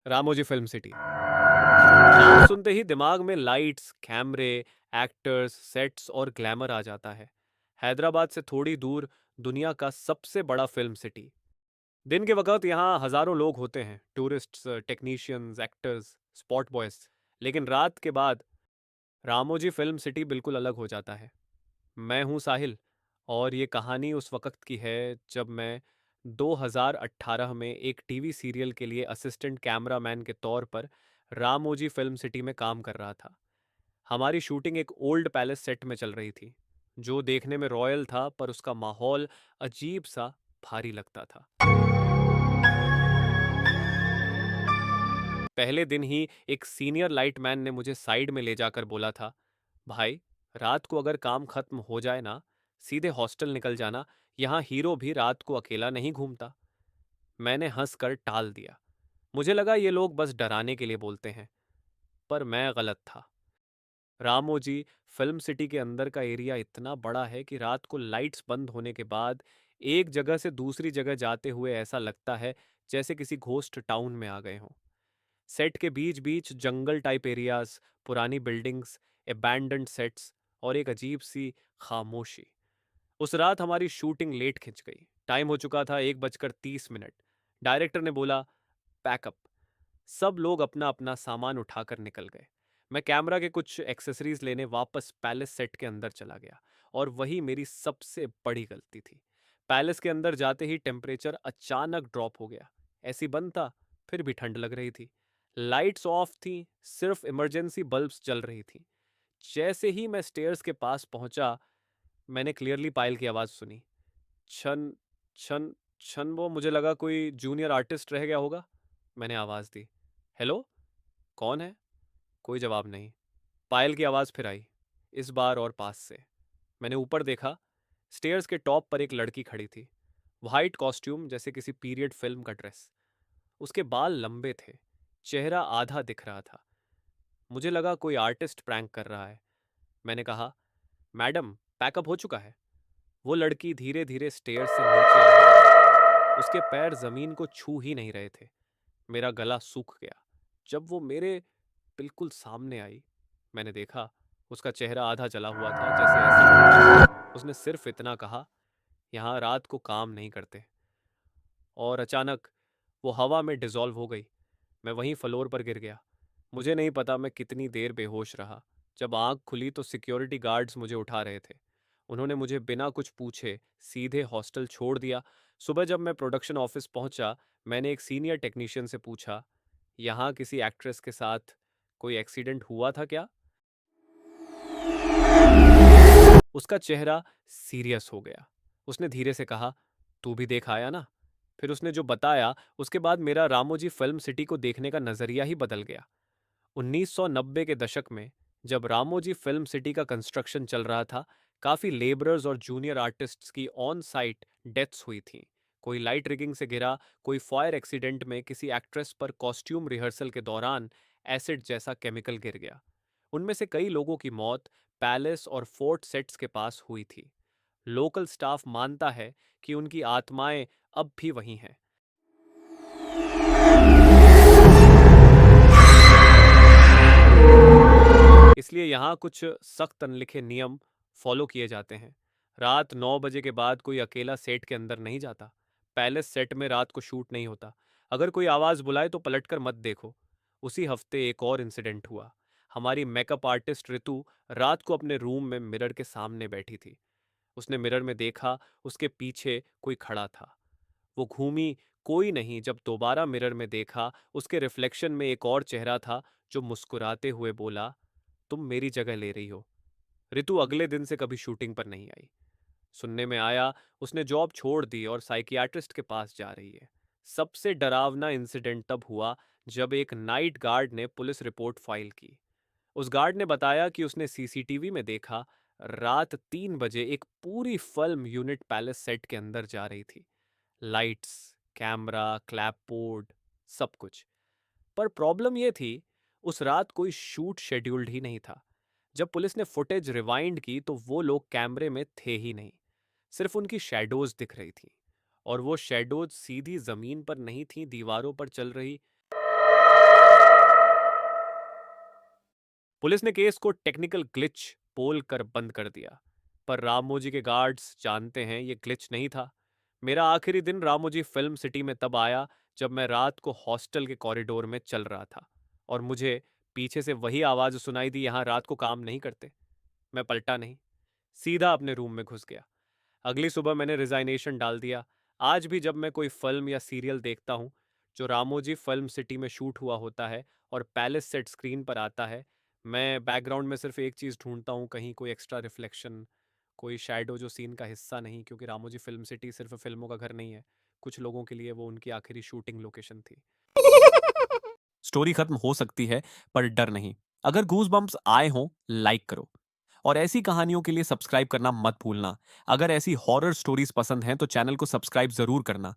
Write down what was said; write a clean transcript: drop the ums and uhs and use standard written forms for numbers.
Ramoji film city. नाम सुनते ही दिमाग में लाइट्स, कैमरे, एक्टर्स, सेट्स और ग्लैमर आ जाता है। हैदराबाद से थोड़ी दूर दुनिया का सबसे बड़ा फिल्म सिटी। दिन के वक्त यहाँ हजारों लोग होते हैं, tourists, technicians, actors, spot boys. लेकिन रात के बाद रामोजी फिल्म सिटी बिल्कुल अलग हो जाता है। मैं हूँ साहिल, और ये कहानी उस वक्त की है जब मैं 2018 में एक टीवी सीरियल के लिए असिस्टेंट कैमरामैन के तौर पर रामोजी फिल्म सिटी में काम कर रहा था। हमारी शूटिंग एक ओल्ड पैलेस सेट में चल रही थी, जो देखने में रॉयल था पर उसका माहौल अजीब सा भारी लगता था। पहले दिन ही एक सीनियर लाइटमैन ने मुझे साइड में ले जाकर बोला था, भाई, रात को अगर काम खत्म हो जाए ना, सीधे हॉस्टल निकल जाना। यहाँ हीरो भी रात को अकेला नहीं घूमता। मैंने हंसकर टाल दिया। मुझे लगा ये लोग बस डराने के लिए बोलते हैं, पर मैं गलत था। रामोजी फिल्म सिटी के अंदर का एरिया इतना बड़ा है कि रात को लाइट्स बंद होने के बाद एक जगह से दूसरी जगह जाते हुए ऐसा लगता है जैसे किसी घोस्ट टाउन में आ गए हों। सेट के बीच बीच जंगल टाइप एरियाज, पुरानी बिल्डिंग्स, एबैंडन्ड सेट्स और एक अजीब सी खामोशी। उस रात हमारी शूटिंग लेट खिंच गई। टाइम हो चुका था 1:30। डायरेक्टर ने बोला, पैकअप। सब लोग अपना अपना सामान उठाकर निकल गए। मैं कैमरा के कुछ एक्सेसरीज लेने वापस पैलेस सेट के अंदर चला गया, और वही मेरी सबसे बड़ी गलती थी। पैलेस के अंदर जाते ही टेम्परेचर अचानक ड्रॉप हो गया। ऐसी बंद था, फिर भी ठंड लग रही थी। लाइट्स ऑफ थी, सिर्फ इमरजेंसी बल्ब्स जल रही थी। जैसे ही मैं स्टेयर्स के पास पहुंचा, मैंने क्लियरली पायल की आवाज़ सुनी। छन छन छन। वो मुझे लगा कोई जूनियर आर्टिस्ट रह गया होगा। मैंने आवाज़ दी, हेलो, कौन है? कोई जवाब नहीं। पायल की आवाज़ फिर आई, इस बार और पास से। मैंने ऊपर देखा। स्टेयर्स के टॉप पर एक लड़की खड़ी थी। वाइट कॉस्ट्यूम, जैसे किसी पीरियड फिल्म का ड्रेस। उसके बाल लंबे थे, चेहरा आधा दिख रहा था। मुझे लगा कोई आर्टिस्ट प्रैंक कर रहा है। मैंने कहा, मैडम, पैकअप हो चुका है। वो लड़की धीरे धीरे स्टेयर से नीचे आ रही थी। उसके पैर जमीन को छू ही नहीं रहे थे। मेरा गला सूख गया जब वो मेरे बिल्कुल सामने आई। मैंने देखा, उसका चेहरा आधा जला हुआ था, जैसे एसिड। उसने सिर्फ इतना कहा, यहाँ रात को काम नहीं करते। और अचानक वो हवा में डिसॉल्व हो गई। मैं वहीं फ्लोर पर गिर गया। मुझे नहीं पता मैं कितनी देर बेहोश रहा। जब आंख खुली तो सिक्योरिटी गार्ड्स मुझे उठा रहे थे। उन्होंने मुझे बिना कुछ पूछे सीधे हॉस्टल छोड़ दिया। सुबह जब मैं प्रोडक्शन ऑफिस पहुंचा, मैंने एक सीनियर टेक्नीशियन से पूछा, यहाँ किसी एक्ट्रेस के साथ कोई एक्सीडेंट हुआ था क्या? उसका चेहरा सीरियस हो गया। उसने धीरे से कहा, तू भी देख आया ना? फिर उसने जो बताया, उसके बाद मेरा रामोजी फिल्म सिटी को देखने का नजरिया ही बदल गया। 1990 के दशक में जब रामोजी फिल्म सिटी का कंस्ट्रक्शन चल रहा था, काफी लेबरर्स और जूनियर आर्टिस्ट्स की ऑन साइट डेथ्स हुई थी। कोई लाइट रिगिंग से गिरा, कोई फायर एक्सीडेंट में किसी एक्ट्रेस पर कॉस्ट्यूम रिहर्सल के दौरान एसिड जैसा केमिकल गिर गया। उनमें से कई लोगों की मौत पैलेस और फोर्ट सेट्स के पास हुई थी। लोकल स्टाफ मानता है कि उनकी आत्माएं अब भी वहीं हैं। इसलिए यहाँ कुछ सख्त अनलिखे नियम फॉलो किए जाते हैं। रात 9 बजे के बाद कोई अकेला सेट के अंदर नहीं जाता। पैलेस सेट में रात को शूट नहीं होता। अगर कोई आवाज़ बुलाए तो पलटकर मत देखो। उसी हफ्ते एक और इंसिडेंट हुआ। हमारी मेकअप आर्टिस्ट ऋतु रात को अपने रूम में मिरर के सामने बैठी थी। उसने मिरर में देखा, उसके पीछे कोई खड़ा था। वो घूमी, कोई नहीं। जब दोबारा मिरर में देखा, उसके रिफ्लेक्शन में एक और चेहरा था जो मुस्कुराते हुए बोला, तुम मेरी जगह ले रही हो। ऋतु अगले दिन से कभी शूटिंग पर नहीं आई। सुनने में आया उसने जॉब छोड़ दी और साइकियाट्रिस्ट के पास जा रही है। सबसे डरावना इंसिडेंट तब हुआ जब एक नाइट गार्ड ने पुलिस रिपोर्ट फाइल की। उस गार्ड ने बताया कि उसने सीसीटीवी में देखा, रात 3 बजे एक पूरी फिल्म यूनिट पैलेस सेट के अंदर जा रही थी। लाइट्स, कैमरा, क्लैपबोर्ड, सब कुछ। पर प्रॉब्लम यह थी, उस रात कोई शूट शेड्यूल्ड ही नहीं था। जब पुलिस ने फुटेज रिवाइंड की तो वो लोग कैमरे में थे ही नहीं। सिर्फ उनकी शैडोज दिख रही थी, और वो शैडोज सीधी जमीन पर नहीं थी, दीवारों पर चल रही पुलिस ने केस को टेक्निकल ग्लिच बोल कर बंद कर दिया, पर रामोजी के गार्ड्स जानते हैं ये ग्लिच नहीं था। मेरा आखिरी दिन रामोजी फिल्म सिटी में तब आया जब मैं रात को हॉस्टल के कॉरिडोर में चल रहा था और मुझे पीछे से वही आवाज सुनाई दी, यहाँ रात को काम नहीं करते। मैं पलटा नहीं, सीधा अपने रूम में घुस गया। अगली सुबह मैंने रिजाइनेशन डाल दिया। आज भी जब मैं कोई फिल्म या सीरियल देखता हूँ जो रामोजी फिल्म सिटी में शूट हुआ होता है और पैलेस सेट स्क्रीन पर आता है, मैं बैकग्राउंड में सिर्फ एक चीज़ ढूंढता हूँ, कहीं कोई एक्स्ट्रा रिफ्लेक्शन, कोई शैडो जो सीन का हिस्सा नहीं, क्योंकि रामोजी फिल्म सिटी सिर्फ फिल्मों का घर नहीं है, कुछ लोगों के लिए वो उनकी आखिरी शूटिंग लोकेशन थी। स्टोरी खत्म हो सकती है, पर डर नहीं। अगर गूज बम्प्स आए हों, लाइक करो। और ऐसी कहानियों के लिए सब्सक्राइब करना मत भूलना। अगर ऐसी हॉरर स्टोरीज पसंद हैं तो चैनल को सब्सक्राइब जरूर करना।